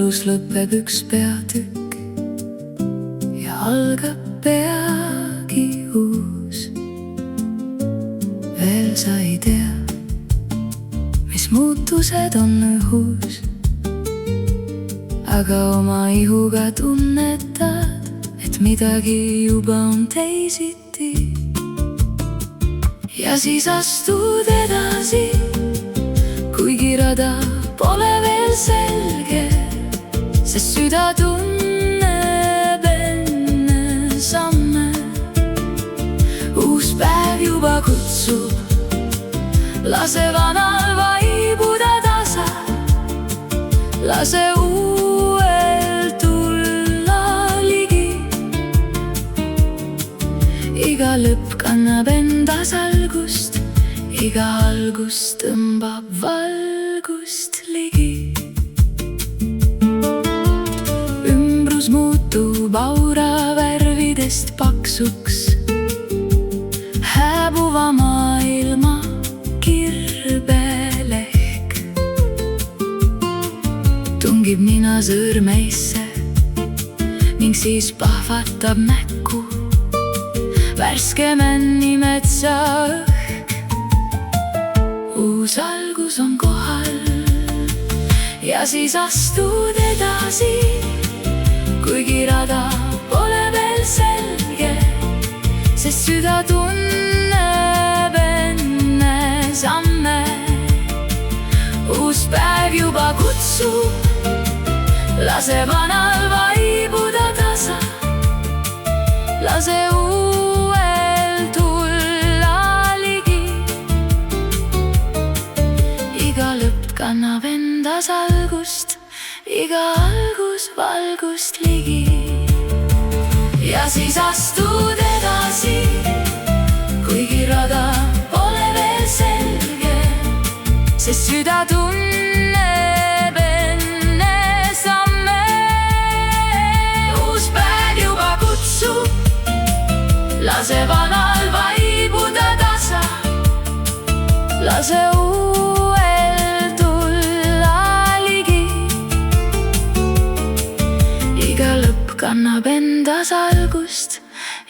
elus lõpeb üks peatükk ja algab peagi uus. Veel sa ei tea, mis muutused on õhus, aga oma ihuga tunnetad, et midagi juba on teisiti. Ja siis astud edasi, kuigi rada pole veel selge, sest süda tunneb enne samme. Uus päev juba kutsub, lase vanal vaibuda tasa, lase uuel tulla ligi. Iga lõpp kannab endas algust, iga algus tõmbab valgust ligi. Ümbrus muutub aura värvidest paksuks, hääbuva maailma kirbelehk tungib nina sõrmeisse ning siis pahvatab näkku värske männi metsa õhk. Uus algus on kohal ja siis astud edasi, kuigi rada pole veel selge, sest süda tunneb enne samme. Uus päev juba kutsub, lase vanal vaibuda tasa, lase uuel tulla ligi. Iga lõpp kannab endas algust, iga algus valgust ligi. Ja siis astud edasi, kuigi rada pole veel selge, sest süda tunneb enne samme. Uus päev juba kutsub, lase vanal vaibuda tasa, lase uuel tulla ligi. Iga lõpp kannab endas algust,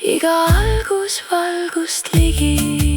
iga algus valgust ligi.